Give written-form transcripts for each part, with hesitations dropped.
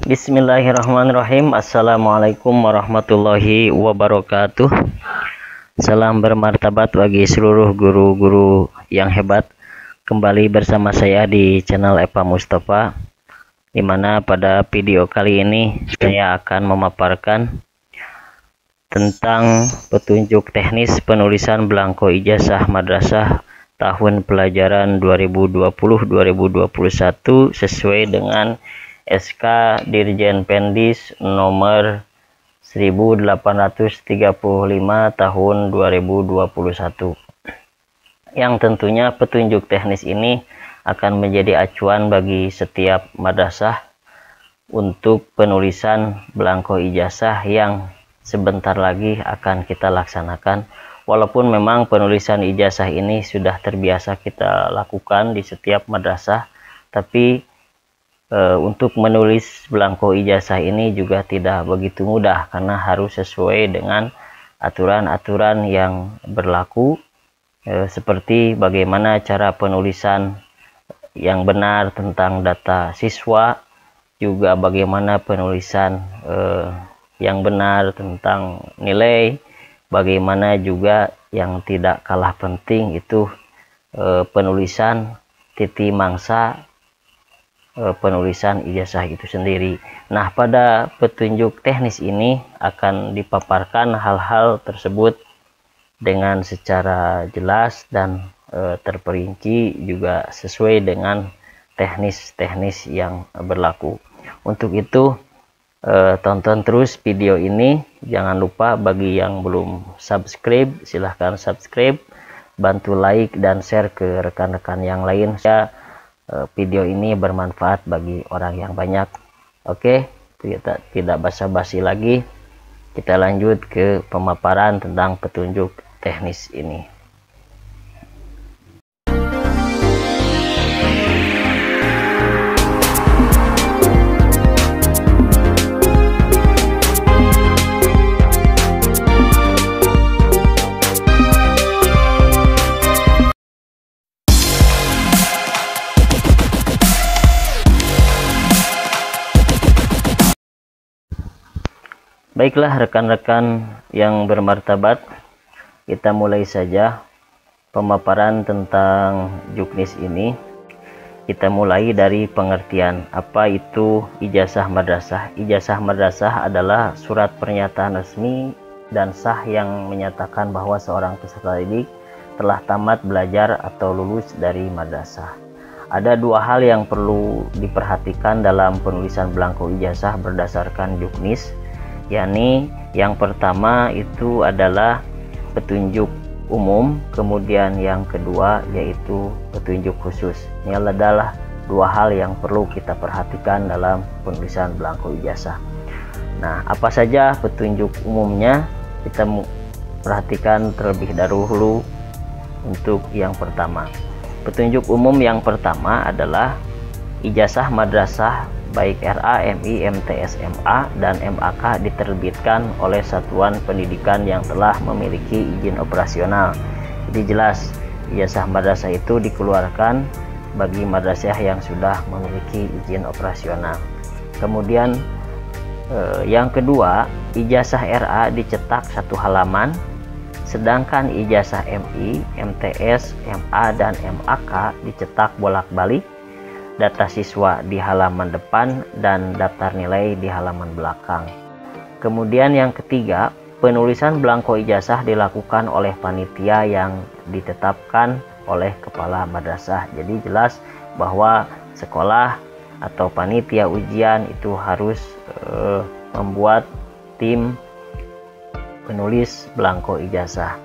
Bismillahirrahmanirrahim. Assalamualaikum warahmatullahi wabarakatuh. Salam bermartabat bagi seluruh guru-guru yang hebat. Kembali bersama saya di channel Eva Mustafa, dimana pada video kali ini saya akan memaparkan tentang petunjuk teknis penulisan belangko ijazah madrasah tahun pelajaran 2020-2021 sesuai dengan SK Dirjen Pendis nomor 1835 tahun 2021, yang tentunya petunjuk teknis ini akan menjadi acuan bagi setiap madrasah untuk penulisan belangko ijazah yang sebentar lagi akan kita laksanakan. Walaupun memang penulisan ijazah ini sudah terbiasa kita lakukan di setiap madrasah, tapi untuk menulis belangko ijazah ini juga tidak begitu mudah karena harus sesuai dengan aturan-aturan yang berlaku, seperti bagaimana cara penulisan yang benar tentang data siswa, juga bagaimana penulisan yang benar tentang nilai, bagaimana juga yang tidak kalah penting itu penulisan titi mangsa penulisan ijazah itu sendiri. Nah, pada petunjuk teknis ini akan dipaparkan hal-hal tersebut dengan secara jelas dan terperinci, juga sesuai dengan teknis-teknis yang berlaku. Untuk itu tonton terus video ini. Jangan lupa bagi yang belum subscribe, silahkan subscribe, bantu like dan share ke rekan-rekan yang lain. Video ini bermanfaat bagi orang yang banyak. Oke, kita tidak basa-basi lagi, kita lanjut ke pemaparan tentang petunjuk teknis ini. Baiklah rekan-rekan yang bermartabat, kita mulai saja pemaparan tentang juknis ini. Kita mulai dari pengertian apa itu ijazah madrasah. Ijazah madrasah adalah surat pernyataan resmi dan sah yang menyatakan bahwa seorang peserta didik telah tamat belajar atau lulus dari madrasah. Ada dua hal yang perlu diperhatikan dalam penulisan belangko ijazah berdasarkan juknis, yakni yang pertama itu adalah petunjuk umum, kemudian yang kedua yaitu petunjuk khusus. Ini adalah dua hal yang perlu kita perhatikan dalam penulisan belangko ijazah. Nah, apa saja petunjuk umumnya? Kita perhatikan terlebih dahulu untuk yang pertama. Petunjuk umum yang pertama adalah ijazah madrasah baik RA, MI, MTS, MA, dan MAK diterbitkan oleh satuan pendidikan yang telah memiliki izin operasional. Jadi jelas ijazah madrasah itu dikeluarkan bagi madrasah yang sudah memiliki izin operasional. Kemudian yang kedua, ijazah RA dicetak satu halaman, sedangkan ijazah MI, MTS, MA, dan MAK dicetak bolak-balik, data siswa di halaman depan dan daftar nilai di halaman belakang. Kemudian yang ketiga, penulisan belangko ijazah dilakukan oleh panitia yang ditetapkan oleh kepala madrasah. Jadi jelas bahwa sekolah atau panitia ujian itu harus membuat tim penulis belangko ijazah,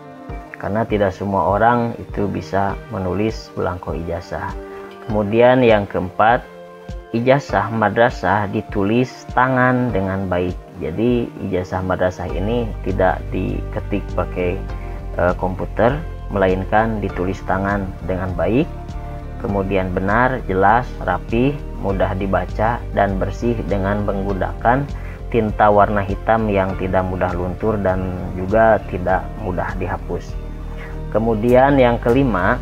karena tidak semua orang itu bisa menulis belangko ijazah. Kemudian yang keempat, ijazah madrasah ditulis tangan dengan baik. Jadi ijazah madrasah ini tidak diketik pakai komputer, melainkan ditulis tangan dengan baik, kemudian benar, jelas, rapi, mudah dibaca, dan bersih dengan menggunakan tinta warna hitam yang tidak mudah luntur dan juga tidak mudah dihapus. Kemudian yang kelima,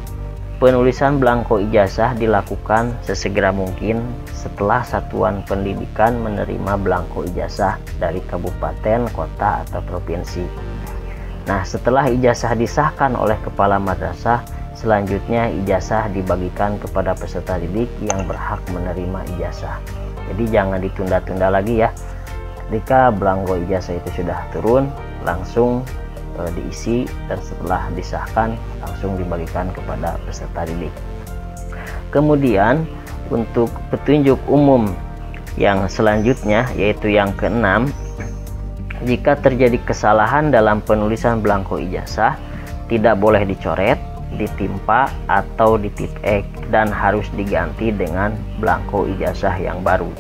penulisan belangko ijazah dilakukan sesegera mungkin setelah satuan pendidikan menerima belangko ijazah dari kabupaten, kota, atau provinsi. Nah, setelah ijazah disahkan oleh kepala madrasah, selanjutnya ijazah dibagikan kepada peserta didik yang berhak menerima ijazah. Jadi jangan ditunda-tunda lagi ya. Ketika belangko ijazah itu sudah turun, langsung diisi, dan setelah disahkan langsung dibagikan kepada peserta didik. Kemudian untuk petunjuk umum yang selanjutnya, yaitu yang keenam, jika terjadi kesalahan dalam penulisan belangko ijazah, tidak boleh dicoret, ditimpa, atau ditipek, dan harus diganti dengan belangko ijazah yang baru.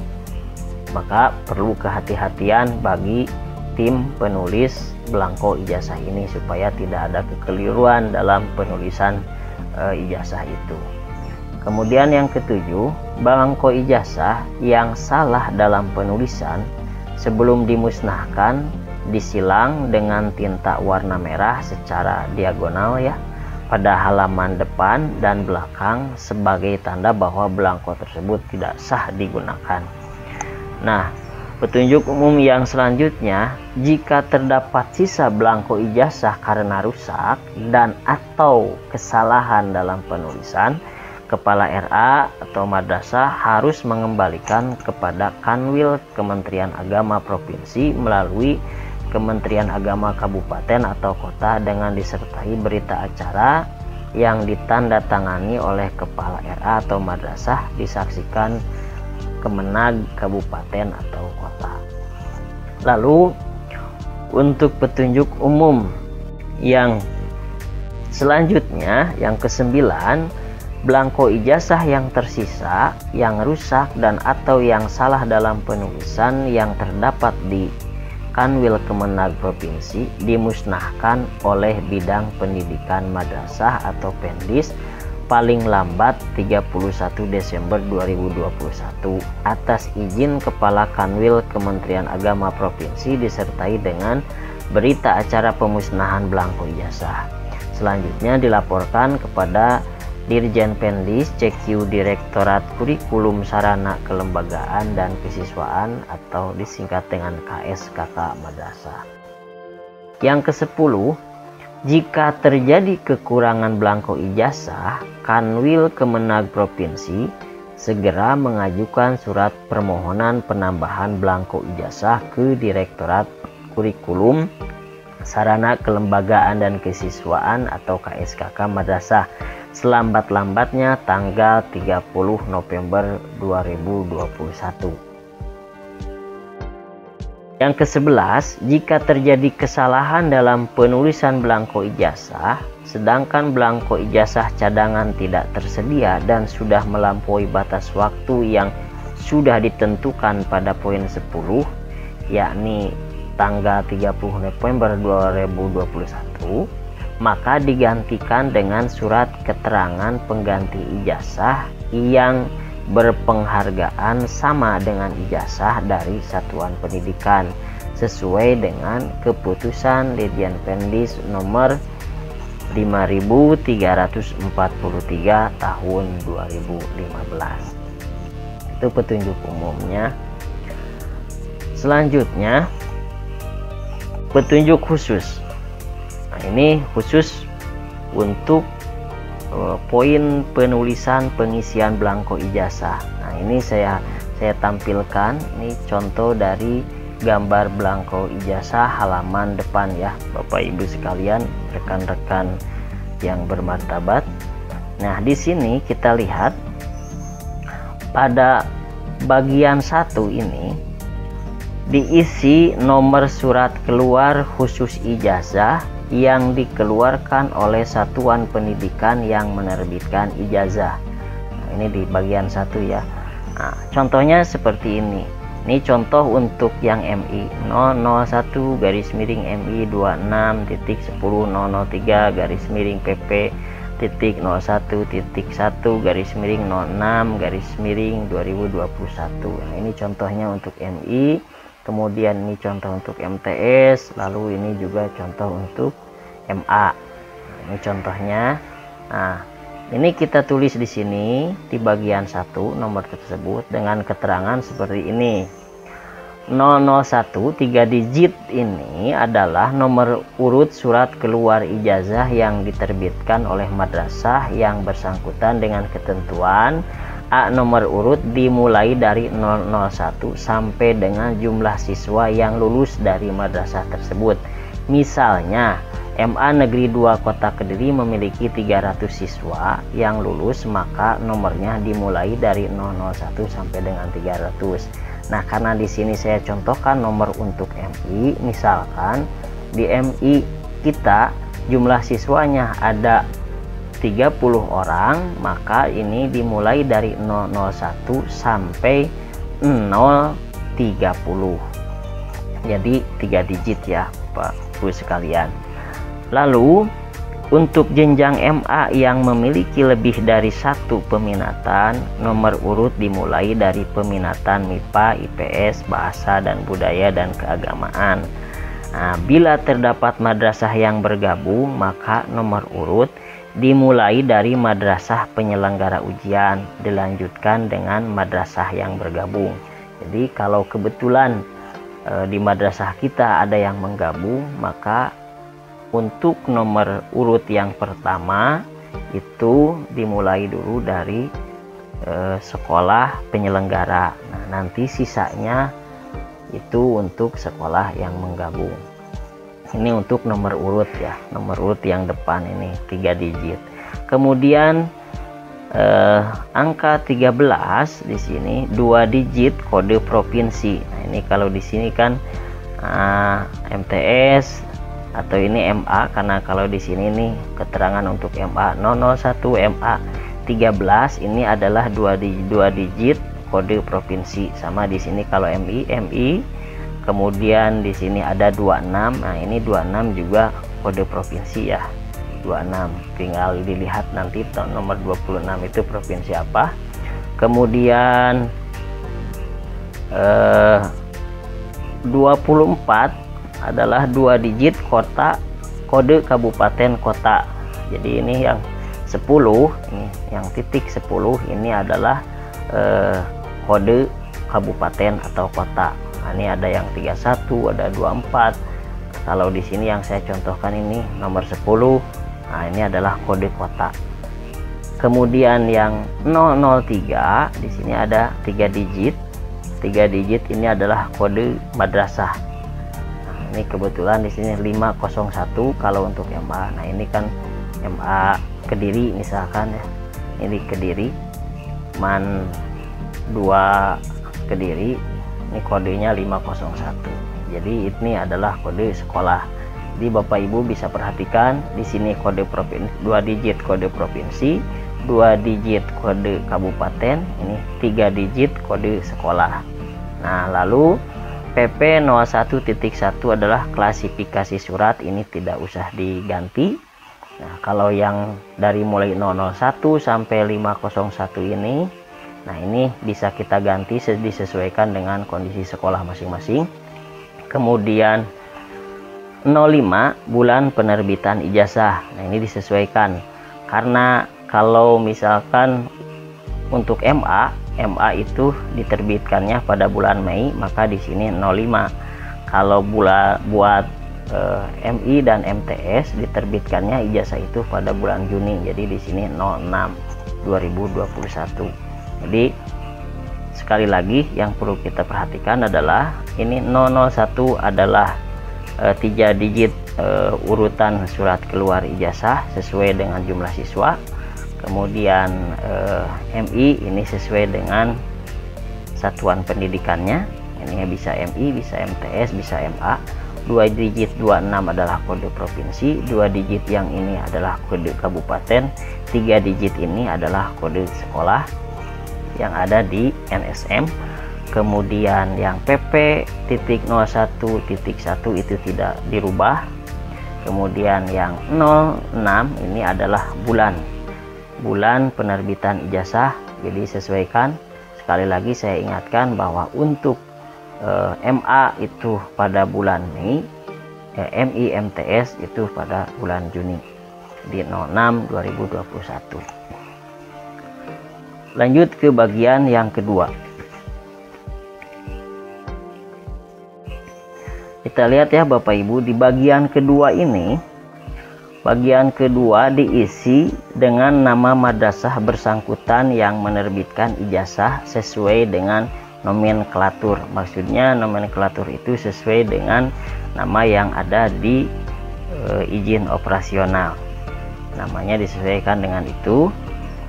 Maka perlu kehati-hatian bagi tim penulis belangko ijazah ini supaya tidak ada kekeliruan dalam penulisan ijazah itu. Kemudian yang ketujuh, belangko ijazah yang salah dalam penulisan sebelum dimusnahkan disilang dengan tinta warna merah secara diagonal ya pada halaman depan dan belakang sebagai tanda bahwa belangko tersebut tidak sah digunakan. Nah, petunjuk umum yang selanjutnya, jika terdapat sisa belangko ijazah karena rusak dan atau kesalahan dalam penulisan, Kepala RA atau madrasah harus mengembalikan kepada Kanwil Kementerian Agama Provinsi melalui Kementerian Agama Kabupaten atau Kota dengan disertai berita acara yang ditandatangani oleh Kepala RA atau madrasah, disaksikan Kemenag Kabupaten atau Kota. Lalu untuk petunjuk umum yang selanjutnya, yang kesembilan, belangko ijazah yang tersisa, yang rusak dan atau yang salah dalam penulisan yang terdapat di Kanwil Kemenag Provinsi dimusnahkan oleh Bidang Pendidikan Madrasah atau Pendis paling lambat 31 Desember 2021 atas izin Kepala Kanwil Kementerian Agama Provinsi disertai dengan berita acara pemusnahan belangko ijazah. Selanjutnya dilaporkan kepada Dirjen Pendis CQ Direktorat Kurikulum Sarana Kelembagaan dan Kesiswaan atau disingkat dengan KSKK Madrasah. Yang ke-10, jika terjadi kekurangan belangko ijazah, Kanwil Kemenag Provinsi segera mengajukan surat permohonan penambahan belangko ijazah ke Direktorat Kurikulum Sarana Kelembagaan dan Kesiswaan atau KSKK Madrasah selambat-lambatnya tanggal 30 November 2021. Yang ke-11, jika terjadi kesalahan dalam penulisan belangko ijazah, sedangkan belangko ijazah cadangan tidak tersedia dan sudah melampaui batas waktu yang sudah ditentukan pada poin 10, yakni tanggal 30 November 2021, maka digantikan dengan surat keterangan pengganti ijazah yang berpenghargaan sama dengan ijazah dari satuan pendidikan sesuai dengan keputusan Dirjen Pendis nomor 5343 tahun 2015. Itu petunjuk umumnya. Selanjutnya petunjuk khusus. Nah, ini khusus untuk poin penulisan pengisian belangko ijazah. Nah, ini saya tampilkan, ini contoh dari gambar belangko ijazah halaman depan ya, Bapak Ibu sekalian, rekan-rekan yang bermartabat. Nah, di sini kita lihat pada bagian 1 ini diisi nomor surat keluar khusus ijazah yang dikeluarkan oleh satuan pendidikan yang menerbitkan ijazah. Nah, ini di bagian 1 ya. Nah, contohnya seperti ini. Ini contoh untuk yang MI 001 garis miring MI 26.1003 garis miring PP titik 01.1 garis miring 06 garis miring 2021. Nah, ini contohnya untuk MI. Kemudian ini contoh untuk MTS, lalu ini juga contoh untuk MA. Nah, ini contohnya. Nah, Ini kita tulis di sini di bagian 1 nomor tersebut dengan keterangan seperti ini. 001 3 digit ini adalah nomor urut surat keluar ijazah yang diterbitkan oleh madrasah yang bersangkutan dengan ketentuan A. Nomor urut dimulai dari 001 sampai dengan jumlah siswa yang lulus dari madrasah tersebut. Misalnya MA Negeri 2 Kota Kediri memiliki 300 siswa yang lulus, maka nomornya dimulai dari 001 sampai dengan 300. Nah, karena di sini saya contohkan nomor untuk MI, misalkan di MI kita jumlah siswanya ada 30 orang, maka ini dimulai dari 001 sampai 030. Jadi 3 digit ya Pak Bu sekalian. Lalu untuk jenjang MA yang memiliki lebih dari 1 peminatan, nomor urut dimulai dari peminatan MIPA, IPS, Bahasa dan Budaya dan Keagamaan. Nah, bila terdapat madrasah yang bergabung, maka nomor urut dimulai dari madrasah penyelenggara ujian, dilanjutkan dengan madrasah yang bergabung. Jadi kalau kebetulan di madrasah kita ada yang menggabung, maka untuk nomor urut yang pertama itu dimulai dulu dari sekolah penyelenggara. Nah, nanti sisanya itu untuk sekolah yang menggabung. Ini untuk nomor urut ya, nomor urut yang depan ini 3 digit. Kemudian angka 13 di sini 2 digit kode provinsi. Nah, ini kalau di sini kan MTS atau ini MA, karena kalau di sini nih keterangan untuk MA 001 MA 13 ini adalah 2 digit kode provinsi. Sama di sini kalau MI. Kemudian di sini ada 26. Nah, ini 26 juga kode provinsi ya. 26 tinggal dilihat nanti nomor 26 itu provinsi apa. Kemudian 24 adalah 2 digit kota kode kabupaten kota. Jadi ini yang 10, ini yang titik 10 ini adalah kode kabupaten atau kota. Nah, ini ada yang 31, ada 24. Kalau di sini yang saya contohkan ini nomor 10. Nah, ini adalah kode kota. Kemudian yang 003 di sini ada 3 digit. 3 digit ini adalah kode madrasah. Ini kebetulan di sini 501 kalau untuk MA. Nah, ini kan MA Kediri misalkan ya. Ini Kediri, MAN 2 Kediri. Ini kodenya 501. Jadi ini adalah kode sekolah. Jadi Bapak Ibu bisa perhatikan di sini kode provinsi, 2 digit kode provinsi, 2 digit kode kabupaten, ini 3 digit kode sekolah. Nah, lalu PP 01.1 adalah klasifikasi surat, ini tidak usah diganti. Nah, kalau yang dari mulai 001 sampai 501 ini, nah ini bisa kita ganti disesuaikan dengan kondisi sekolah masing-masing. Kemudian 05 bulan penerbitan ijazah. Nah, ini disesuaikan karena kalau misalkan untuk MA itu diterbitkannya pada bulan Mei, maka di sini 05. Kalau buat MI dan MTS diterbitkannya ijazah itu pada bulan Juni. Jadi di sini 06 2021. Jadi sekali lagi yang perlu kita perhatikan adalah ini 001 adalah 3 digit urutan surat keluar ijazah sesuai dengan jumlah siswa. Kemudian MI ini sesuai dengan satuan pendidikannya. Ini bisa MI, bisa MTS, bisa MA. 2 digit 26 adalah kode provinsi, 2 digit yang ini adalah kode kabupaten, 3 digit ini adalah kode sekolah yang ada di NSM. Kemudian yang PP titik 01.1 itu tidak dirubah. Kemudian yang 06 ini adalah bulan penerbitan ijazah, jadi sesuaikan. Sekali lagi saya ingatkan bahwa untuk MA itu pada bulan Mei, MI MTS itu pada bulan Juni di 06 2021. lanjut ke bagian yang kedua. Kita lihat ya Bapak Ibu, di bagian kedua ini, bagian kedua diisi dengan nama madrasah bersangkutan yang menerbitkan ijazah sesuai dengan nomenklatur. Maksudnya nomenklatur itu sesuai dengan nama yang ada di izin operasional. Namanya disesuaikan dengan itu.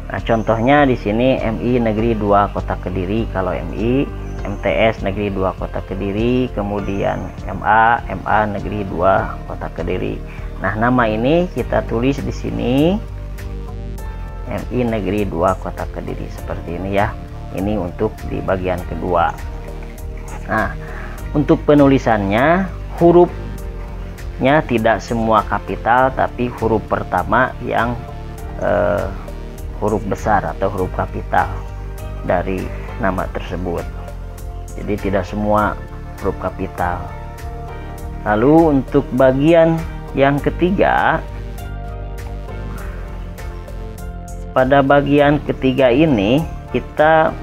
Nah, contohnya di sini MI Negeri 2 Kota Kediri kalau MI, MTS Negeri 2 Kota Kediri, kemudian MA Negeri 2 Kota Kediri. Nah, nama ini kita tulis di sini MI Negeri 2 Kota Kediri seperti ini ya. Ini untuk di bagian kedua. Nah, untuk penulisannya hurufnya tidak semua kapital, tapi huruf pertama yang huruf besar atau huruf kapital dari nama tersebut. Jadi tidak semua huruf kapital. Lalu untuk bagian yang ketiga, pada bagian ketiga ini kita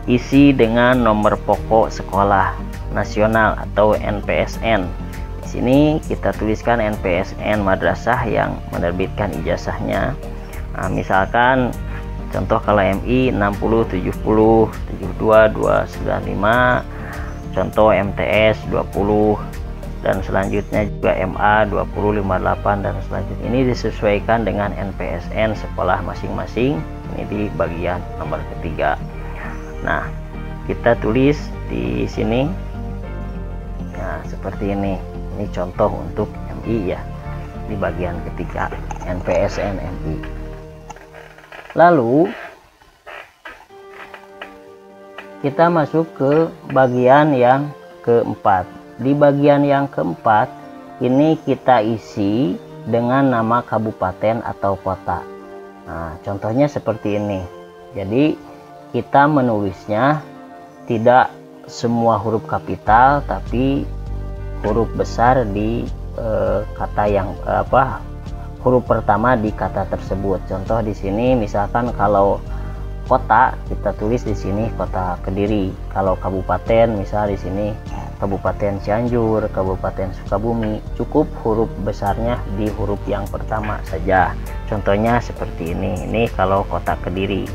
isi dengan nomor pokok sekolah nasional atau NPSN. Di sini kita tuliskan NPSN madrasah yang menerbitkan ijazahnya. Nah, misalkan contoh kalau MI 60 70 72 295, contoh MTS 20, dan selanjutnya juga MA 20 58 dan selanjutnya. Ini disesuaikan dengan NPSN sekolah masing-masing. Ini di bagian nomor ketiga. Nah, kita tulis di sini. Nah, seperti ini. Ini contoh untuk MI ya. Di bagian ketiga NPSN MI. Lalu kita masuk ke bagian yang keempat. Di bagian yang keempat ini kita isi dengan nama kabupaten atau kota. Nah, contohnya seperti ini. Jadi kita menulisnya tidak semua huruf kapital, tapi huruf besar di kata yang huruf pertama di kata tersebut. Contoh di sini misalkan kalau kota kita tulis di sini Kota Kediri. Kalau kabupaten misal di sini Kabupaten Cianjur, Kabupaten Sukabumi, cukup huruf besarnya di huruf yang pertama saja. Contohnya seperti ini. Ini kalau Kota Kediri.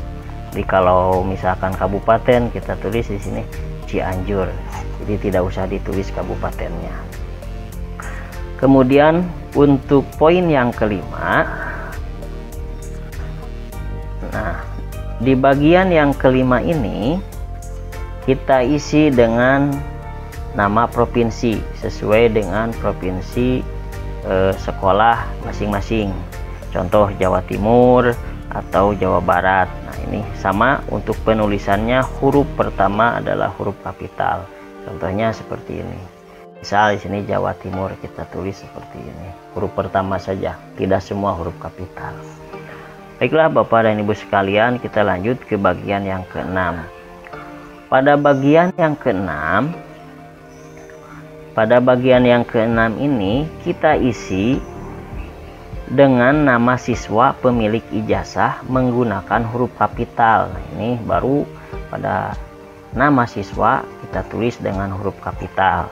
Jadi kalau misalkan kabupaten kita tulis di sini Cianjur. Jadi tidak usah ditulis kabupatennya. Kemudian untuk poin yang kelima, nah di bagian yang kelima ini kita isi dengan nama provinsi sesuai dengan provinsi sekolah masing-masing. Contoh Jawa Timur atau Jawa Barat. Nah, ini sama untuk penulisannya, huruf pertama adalah huruf kapital. Contohnya seperti ini. Misal di sini Jawa Timur kita tulis seperti ini. Huruf pertama saja, tidak semua huruf kapital. Baiklah Bapak dan Ibu sekalian, kita lanjut ke bagian yang keenam. Pada bagian yang keenam ini kita isi dengan nama siswa pemilik ijazah menggunakan huruf kapital. Nah, ini baru pada nama siswa kita tulis dengan huruf kapital,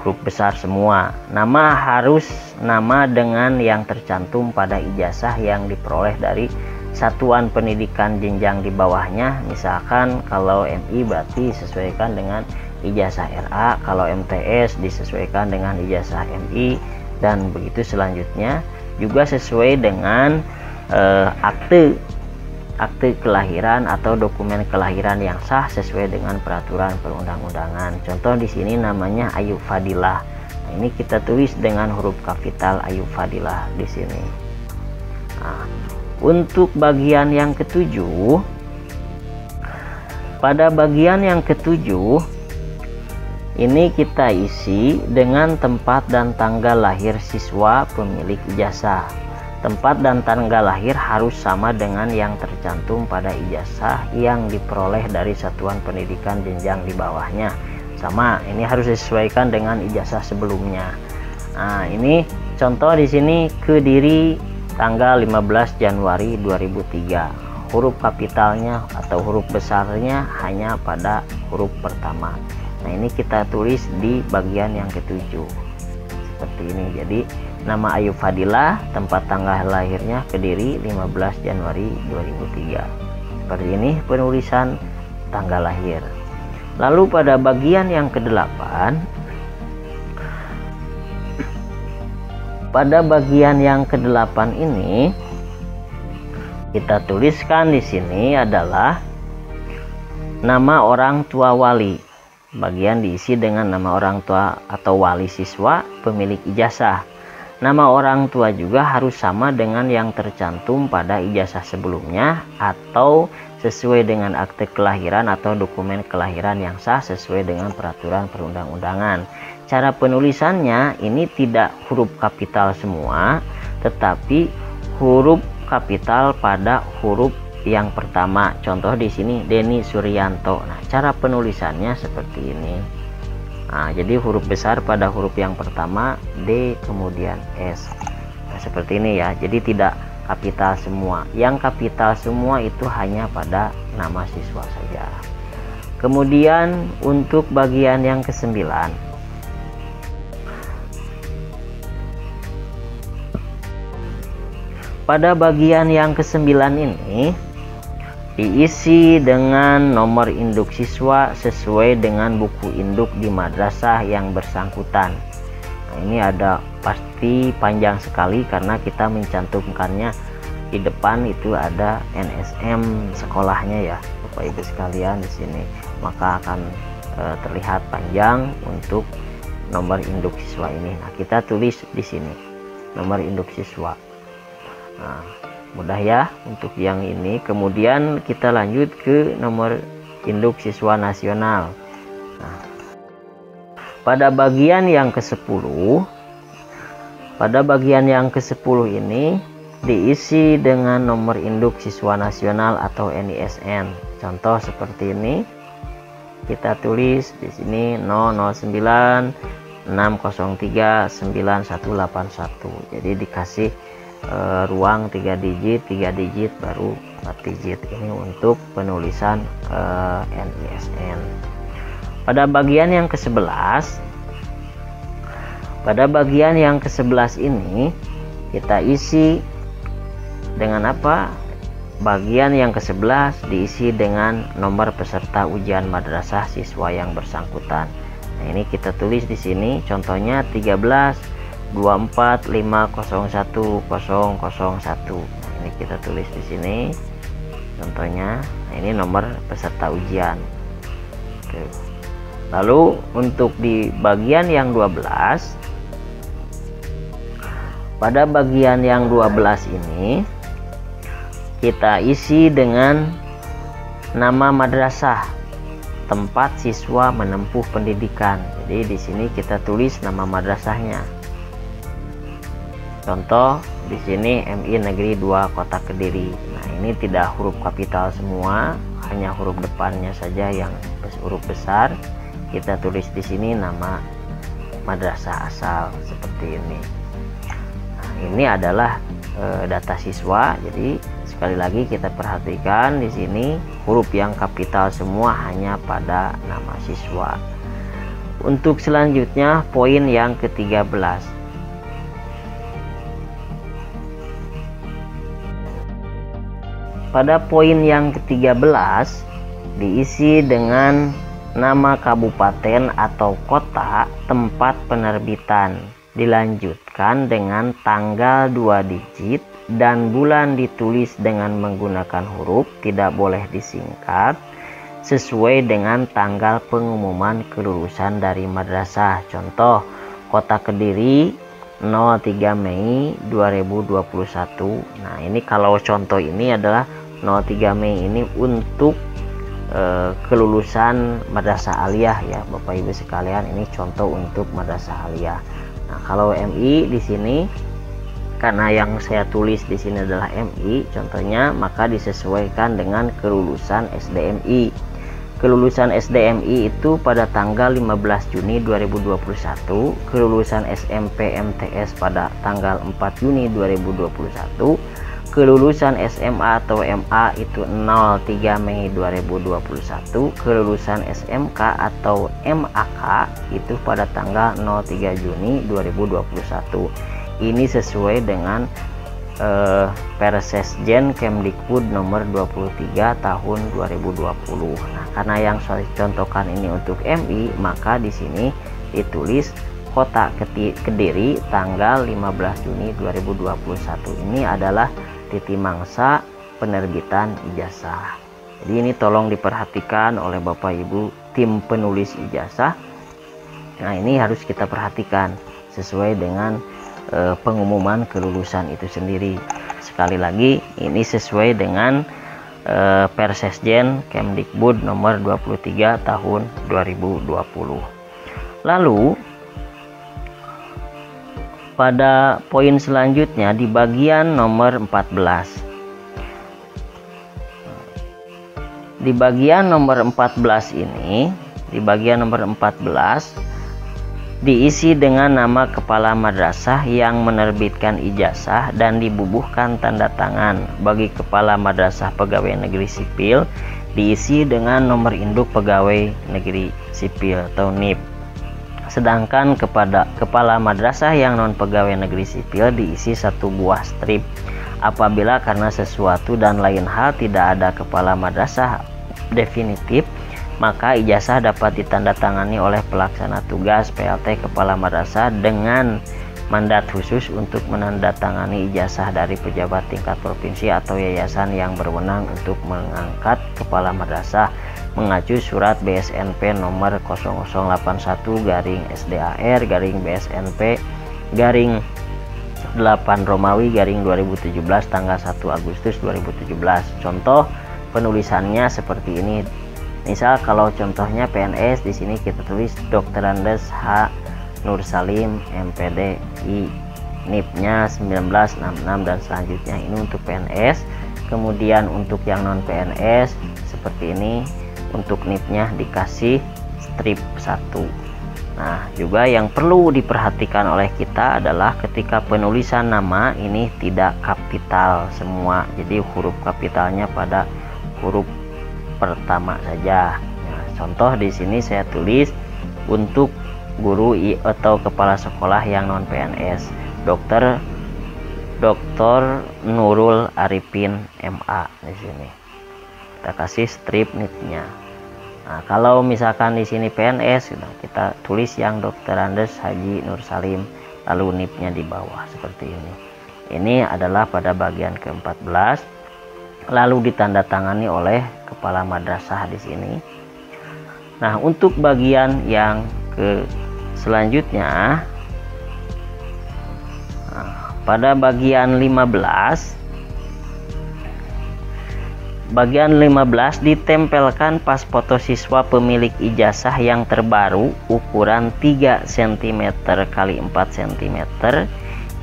huruf besar semua. Nama harus nama dengan yang tercantum pada ijazah yang diperoleh dari satuan pendidikan jenjang di bawahnya. Misalkan kalau MI berarti disesuaikan dengan ijazah RA, kalau MTS disesuaikan dengan ijazah MI, dan begitu selanjutnya. Juga sesuai dengan akte kelahiran atau dokumen kelahiran yang sah sesuai dengan peraturan perundang-undangan. Contoh di sini namanya Ayu Fadilah. Nah, ini kita tulis dengan huruf kapital Ayu Fadilah di sini. Nah, untuk bagian yang ketujuh, pada bagian yang ketujuh ini kita isi dengan tempat dan tanggal lahir siswa pemilik ijazah. Tempat dan tanggal lahir harus sama dengan yang tercantum pada ijazah yang diperoleh dari satuan pendidikan jenjang di bawahnya. Sama, ini harus disesuaikan dengan ijazah sebelumnya. Nah, ini contoh di sini Kediri tanggal 15 Januari 2003. huruf kapitalnya atau huruf besarnya hanya pada huruf pertama. Nah, ini kita tulis di bagian yang ketujuh seperti ini. Jadi nama Ayu Fadilah, tempat tanggal lahirnya Kediri 15 Januari 2003. Seperti ini penulisan tanggal lahir. Lalu pada bagian yang ke-8, pada bagian yang ke-8 ini kita tuliskan di sini adalah nama orang tua wali. Bagian diisi dengan nama orang tua atau wali siswa, pemilik ijazah. Nama orang tua juga harus sama dengan yang tercantum pada ijazah sebelumnya atau sesuai dengan akte kelahiran atau dokumen kelahiran yang sah sesuai dengan peraturan perundang-undangan. Cara penulisannya ini tidak huruf kapital semua, tetapi huruf kapital pada huruf yang pertama. Contoh di sini Denny Suryanto. Nah, cara penulisannya seperti ini. Nah, jadi huruf besar pada huruf yang pertama, D kemudian S. Nah, seperti ini ya. Jadi tidak kapital semua. Yang kapital semua itu hanya pada nama siswa saja. Kemudian untuk bagian yang ke-9, pada bagian yang ke-9 ini diisi dengan nomor induk siswa sesuai dengan buku induk di madrasah yang bersangkutan. Nah, ini ada pasti panjang sekali karena kita mencantumkannya di depan itu ada NSM sekolahnya ya, Bapak Ibu sekalian di sini. Maka akan terlihat panjang untuk nomor induk siswa ini. Nah, kita tulis di sini nomor induk siswa. Nah, mudah ya untuk yang ini. Kemudian kita lanjut ke nomor induk siswa nasional. Nah, pada bagian yang ke-10, ini diisi dengan nomor induk siswa nasional atau NISN. Contoh seperti ini. Kita tulis di sini 009 603 9181. Jadi dikasih ruang 3 digit baru 4 digit. Ini untuk penulisan NISN. Pada bagian yang ke-11, ini kita isi dengan apa? Bagian yang ke-11 diisi dengan nomor peserta ujian madrasah siswa yang bersangkutan. Nah, ini kita tulis di sini contohnya 13 24 501 001. Nah, ini kita tulis di sini contohnya. Nah, ini nomor peserta ujian. Oke. Lalu untuk di bagian yang 12, pada bagian yang 12 ini kita isi dengan nama madrasah tempat siswa menempuh pendidikan. Jadi di sini kita tulis nama madrasahnya. Contoh di sini MI Negeri 2 Kota Kediri. Nah, ini tidak huruf kapital semua, hanya huruf depannya saja yang huruf besar. Kita tulis di sini nama madrasah asal seperti ini. Nah, ini adalah data siswa. Jadi sekali lagi kita perhatikan di sini huruf yang kapital semua hanya pada nama siswa. Untuk selanjutnya poin yang ke-13. Pada poin yang ke-13 diisi dengan nama kabupaten atau kota tempat penerbitan. Dilanjutkan dengan tanggal 2 digit dan bulan ditulis dengan menggunakan huruf, tidak boleh disingkat, sesuai dengan tanggal pengumuman kelulusan dari madrasah. Contoh, Kota Kediri 03 Mei 2021. Nah, ini kalau contoh ini adalah 03 Mei ini untuk kelulusan madrasah aliyah ya, Bapak Ibu sekalian. Ini contoh untuk madrasah aliyah. Nah, kalau MI di sini karena yang saya tulis di sini adalah MI contohnya, maka disesuaikan dengan kelulusan SDMI. Kelulusan SDMI itu pada tanggal 15 Juni 2021, kelulusan SMP MTS pada tanggal 4 Juni 2021, kelulusan SMA atau MA itu 03 Mei 2021, kelulusan SMK atau MAK itu pada tanggal 03 Juni 2021. Ini sesuai dengan Persesjen Kemdikbud nomor 23 tahun 2020. Nah, karena yang saya contohkan ini untuk MI, maka di sini ditulis Kota Kediri tanggal 15 Juni 2021. Ini adalah titik mangsa penerbitan ijazah. Jadi ini tolong diperhatikan oleh Bapak Ibu tim penulis ijazah. Nah, ini harus kita perhatikan sesuai dengan pengumuman kelulusan itu sendiri. Sekali lagi, ini sesuai dengan Persesjen Kemdikbud nomor 23 tahun 2020. Lalu pada poin selanjutnya di bagian nomor 14. Di bagian nomor 14 ini, di bagian nomor 14 diisi dengan nama kepala madrasah yang menerbitkan ijazah dan dibubuhkan tanda tangan. Bagi kepala madrasah pegawai negeri sipil diisi dengan nomor induk pegawai negeri sipil atau NIP. Sedangkan kepada kepala madrasah yang non pegawai negeri sipil diisi satu buah strip. Apabila karena sesuatu dan lain hal tidak ada kepala madrasah definitif, maka ijazah dapat ditandatangani oleh pelaksana tugas PLT kepala madrasah dengan mandat khusus untuk menandatangani ijazah dari pejabat tingkat provinsi atau yayasan yang berwenang untuk mengangkat kepala madrasah mengacu surat BSNP nomor 0081-BSNP-BSNP-8 Romawi 2017 tanggal 1 Agustus 2017. Contoh penulisannya seperti ini. Misal kalau contohnya PNS, di sini kita tulis Dr. Andes H. Nur Salim MPD I, NIP-nya 1966 dan selanjutnya. Ini untuk PNS. Kemudian untuk yang non PNS seperti ini, untuk NIP-nya dikasih strip 1. Nah, juga yang perlu diperhatikan oleh kita adalah ketika penulisan nama ini tidak kapital semua. Jadi huruf kapitalnya pada huruf pertama saja. Nah, contoh di sini saya tulis untuk guru atau kepala sekolah yang non PNS, Dr. Nurul Arifin MA. Di sini kita kasih strip NIP-nya. Nah, kalau misalkan di sini PNS, kita tulis yang Dr. Andes Haji Nur Salim, lalu NIP-nya di bawah seperti ini. Ini adalah pada bagian ke-14, lalu ditandatangani oleh kepala madrasah di sini. Nah, untuk bagian yang selanjutnya, pada bagian 15, ditempelkan pas foto siswa pemilik ijazah yang terbaru ukuran 3 cm x 4 cm,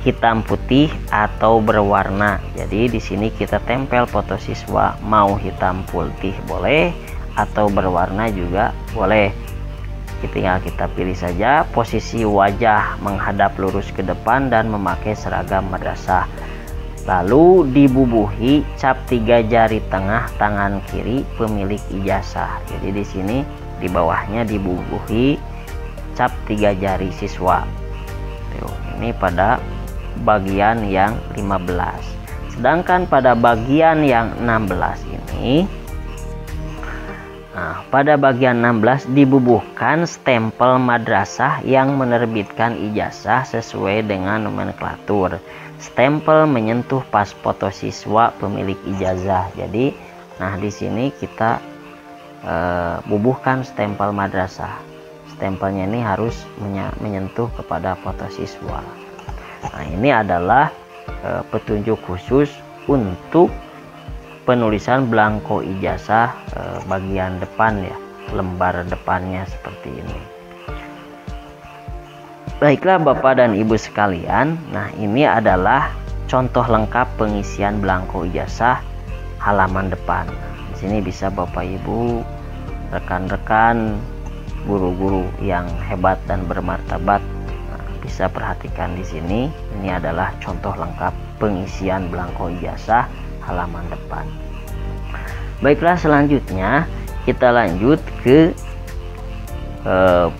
hitam putih atau berwarna. Jadi di sini kita tempel foto siswa, mau hitam putih boleh atau berwarna juga boleh. Tinggal kita pilih saja posisi wajah menghadap lurus ke depan dan memakai seragam madrasah. Lalu dibubuhi cap 3 jari tengah tangan kiri pemilik ijazah. Jadi di sini di bawahnya dibubuhi cap 3 jari siswa. Ini pada bagian yang 15. Sedangkan pada bagian yang 16 ini, pada bagian 16 dibubuhkan stempel madrasah yang menerbitkan ijazah sesuai dengan nomenklatur. Stempel menyentuh pas foto siswa pemilik ijazah. Jadi, di sini kita bubuhkan stempel madrasah. Stempelnya ini harus menyentuh kepada foto siswa. Nah, ini adalah petunjuk khusus untuk penulisan belangko ijazah bagian depan ya, lembar depannya seperti ini. Baiklah Bapak dan Ibu sekalian, ini adalah contoh lengkap pengisian belangko ijazah halaman depan. Di sini bisa Bapak Ibu, rekan-rekan guru-guru yang hebat dan bermartabat bisa perhatikan di sini. Ini adalah contoh lengkap pengisian belangko ijazah halaman depan. Baiklah, selanjutnya kita lanjut ke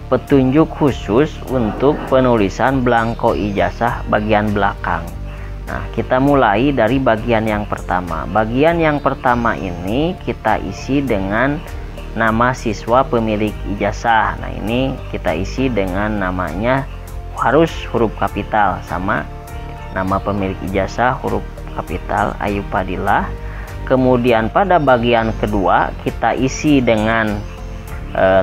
petunjuk khusus untuk penulisan belangko ijazah bagian belakang. Nah, kita mulai dari bagian yang pertama. Bagian yang pertama ini kita isi dengan nama siswa pemilik ijazah. Nah, ini kita isi dengan namanya harus huruf kapital, sama nama pemilik ijazah huruf kapital Ayu Fadilah. Kemudian pada bagian kedua kita isi dengan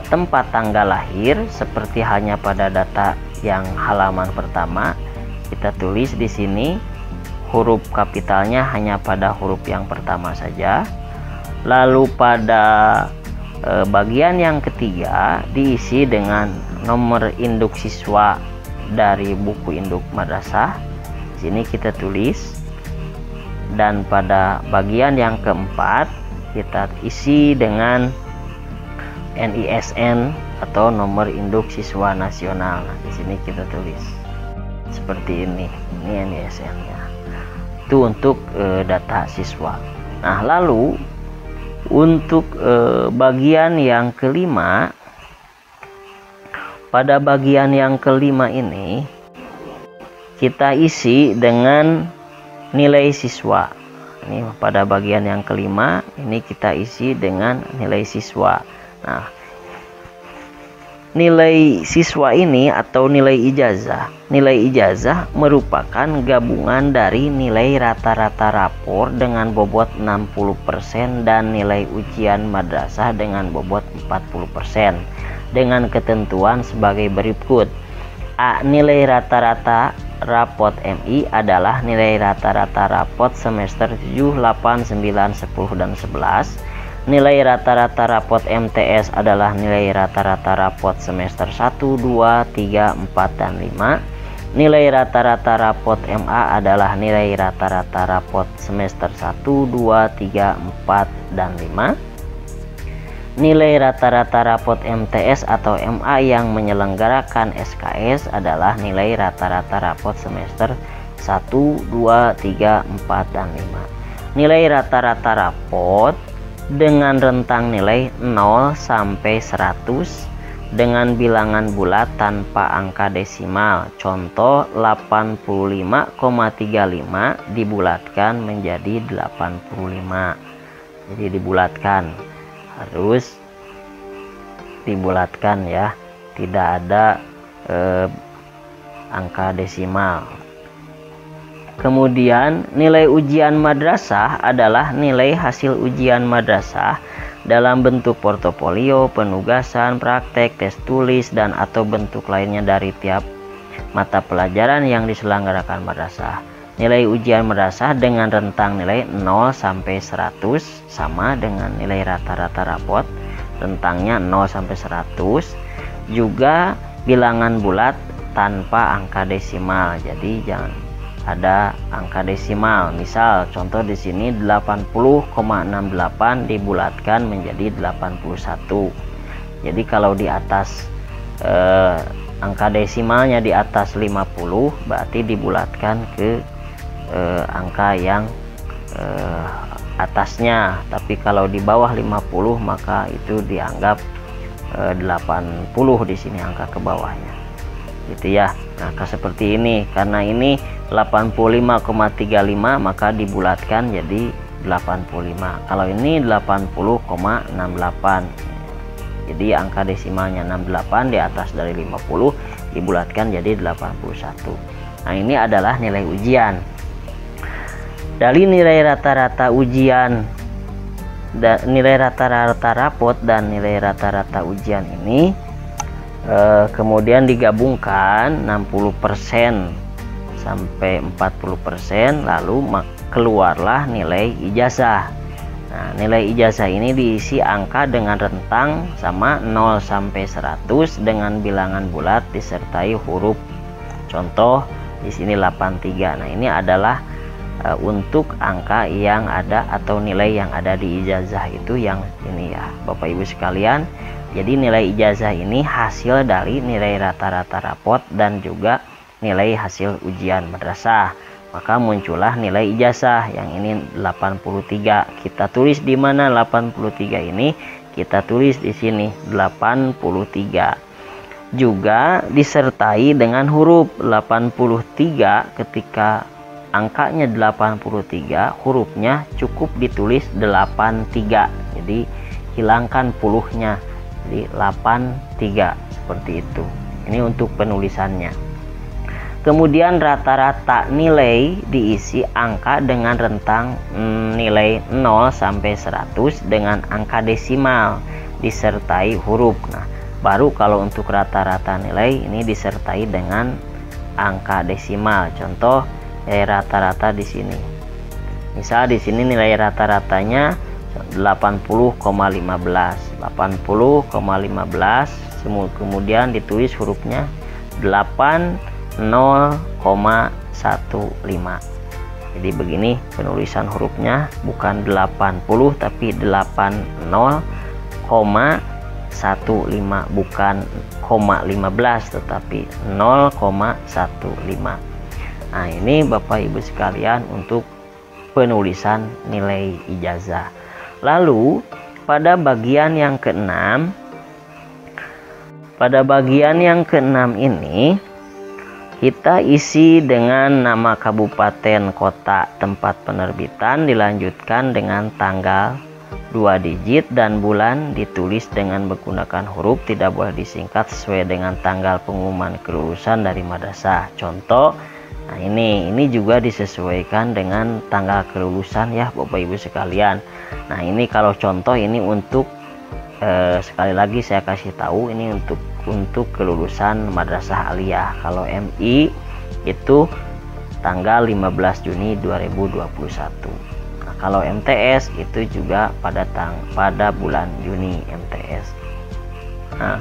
tempat tanggal lahir seperti hanya pada data yang halaman pertama. Kita tulis di sini huruf kapitalnya hanya pada huruf yang pertama saja. Lalu pada bagian yang ketiga diisi dengan nomor induk siswa dari buku induk madrasah. Di sini kita tulis. Dan pada bagian yang keempat kita isi dengan NISN atau nomor induk siswa nasional. Nah, di sini kita tulis seperti ini NISN-nya. Itu untuk data siswa. Nah, lalu untuk bagian yang kelima, pada bagian yang kelima ini kita isi dengan nilai siswa. Ini pada bagian yang kelima ini kita isi dengan nilai siswa. Nah, nilai siswa ini atau nilai ijazah merupakan gabungan dari nilai rata-rata rapor dengan bobot 60% dan nilai ujian madrasah dengan bobot 40%, dengan ketentuan sebagai berikut. A. Nilai rata-rata rapot MI adalah nilai rata-rata rapot semester 7, 8, 9, 10, dan 11. Nilai rata-rata rapot MTS adalah nilai rata-rata rapot semester 1, 2, 3, 4, dan 5. Nilai rata-rata rapot MA adalah nilai rata-rata rapot semester 1, 2, 3, 4, dan 5. Nilai rata-rata rapot MTS atau MA yang menyelenggarakan SKS adalah nilai rata-rata rapot semester 1, 2, 3, 4, dan 5. Nilai rata-rata rapot dengan rentang nilai 0 sampai 100 dengan bilangan bulat tanpa angka desimal. Contoh 85,35 dibulatkan menjadi 85. Jadi dibulatkan, harus dibulatkan ya, tidak ada angka desimal. Kemudian nilai ujian madrasah adalah nilai hasil ujian madrasah dalam bentuk portofolio, penugasan, praktek, tes tulis, dan atau bentuk lainnya dari tiap mata pelajaran yang diselenggarakan madrasah. Nilai ujian madrasah dengan rentang nilai 0 sampai 100 sama dengan nilai rata-rata rapot, rentangnya 0 sampai 100, juga bilangan bulat tanpa angka desimal. Jadi jangan ada angka desimal. Misal contoh di sini 80,68 dibulatkan menjadi 81. Jadi kalau di atas angka desimalnya di atas 50 berarti dibulatkan ke angka yang atasnya, tapi kalau di bawah 50 maka itu dianggap 80 di sini angka ke bawahnya, gitu ya. Nah, seperti ini, karena ini 85,35 maka dibulatkan jadi 85. Kalau ini 80,68, jadi angka desimalnya 68 di atas dari 50 dibulatkan jadi 81. Nah, ini adalah nilai ujian. Dari nilai rata-rata ujian, nilai rata-rata rapot dan nilai rata-rata ujian ini kemudian digabungkan 60% sampai 40%, lalu keluarlah nilai ijazah. Nah, nilai ijazah ini diisi angka dengan rentang sama 0 sampai 100 dengan bilangan bulat disertai huruf. Contoh di sini 83. Nah, ini adalah untuk angka yang ada atau nilai yang ada di ijazah itu yang ini ya Bapak Ibu sekalian. Jadi nilai ijazah ini hasil dari nilai rata-rata rapot dan juga nilai hasil ujian madrasah. Maka muncullah nilai ijazah yang ini 83. Kita tulis di mana 83 ini? Kita tulis di sini 83. Juga disertai dengan huruf 83. Ketika angkanya 83, hurufnya cukup ditulis 83. Jadi hilangkan puluhnya. Jadi 83 seperti itu. Ini untuk penulisannya. Kemudian rata-rata nilai diisi angka dengan rentang nilai 0 sampai 100 dengan angka desimal disertai huruf. Nah, baru kalau untuk rata-rata nilai ini disertai dengan angka desimal. Contoh nilai rata-rata di sini. Misal di sini nilai rata-ratanya 80,15. 80,15 kemudian ditulis hurufnya 0,15. Jadi begini penulisan hurufnya, bukan 80 tapi 80,15, bukan 0,15 tetapi 0,15. Nah, ini Bapak Ibu sekalian untuk penulisan nilai ijazah. Lalu pada bagian yang keenam, ini kita isi dengan nama kabupaten, kota, tempat penerbitan, dilanjutkan dengan tanggal 2 digit dan bulan ditulis dengan menggunakan huruf, tidak boleh disingkat, sesuai dengan tanggal pengumuman kelulusan dari madrasah. Contoh, nah ini juga disesuaikan dengan tanggal kelulusan ya Bapak Ibu sekalian. Nah, ini kalau contoh ini untuk sekali lagi saya kasih tahu, ini untuk kelulusan madrasah aliyah. Kalau MI itu tanggal 15 Juni 2021. Nah, kalau MTS itu juga pada bulan Juni MTS. Nah,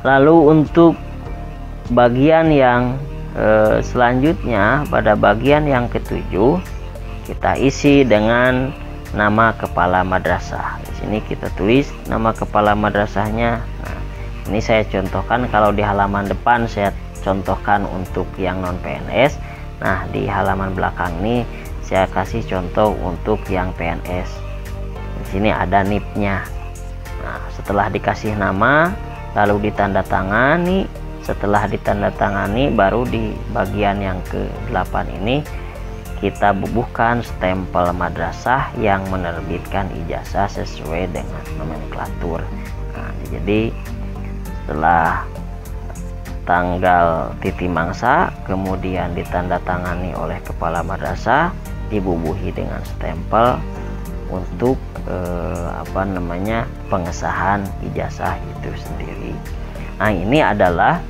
lalu untuk bagian yang selanjutnya, pada bagian yang ketujuh kita isi dengan nama kepala madrasah. Di sini kita tulis nama kepala madrasahnya. Nah, ini saya contohkan, kalau di halaman depan saya contohkan untuk yang non PNS. Nah, di halaman belakang ini saya kasih contoh untuk yang PNS. Di sini ada NIP-nya. Nah, setelah dikasih nama lalu ditandatangani, setelah ditandatangani baru di bagian yang ke-8 ini kita bubuhkan stempel madrasah yang menerbitkan ijazah sesuai dengan nomenklatur. Nah, jadi setelah tanggal titi mangsa kemudian ditandatangani oleh kepala madrasah, dibubuhi dengan stempel untuk pengesahan ijazah itu sendiri. Nah, ini adalah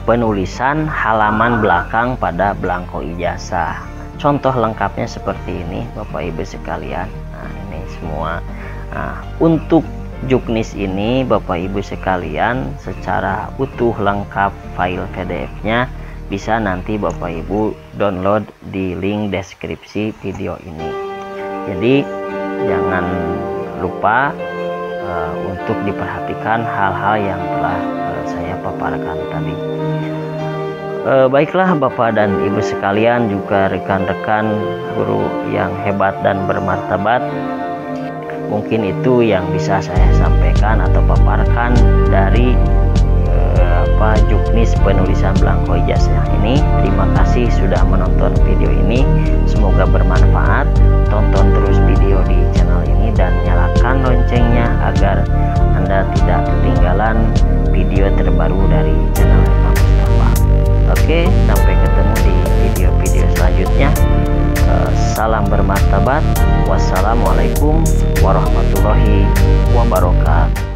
penulisan halaman belakang pada belangko ijazah. Contoh lengkapnya seperti ini Bapak Ibu sekalian. Nah, ini semua. Nah, untuk juknis ini Bapak Ibu sekalian secara utuh lengkap file PDF-nya bisa nanti Bapak Ibu download di link deskripsi video ini. Jadi jangan lupa untuk diperhatikan hal-hal yang telah saya paparkan tadi. Baiklah Bapak dan Ibu sekalian, juga rekan-rekan guru yang hebat dan bermartabat, mungkin itu yang bisa saya sampaikan atau paparkan dari juknis penulisan belangko ijazah ini. Terima kasih sudah menonton video ini, semoga bermanfaat. Tonton terus video di channel ini dan nyalakan loncengnya agar Anda tidak ketinggalan video terbaru dari channel Pak Mustafa. Oke, sampai ketemu di video-video selanjutnya. Salam bermartabat. Wassalamualaikum warahmatullahi wabarakatuh.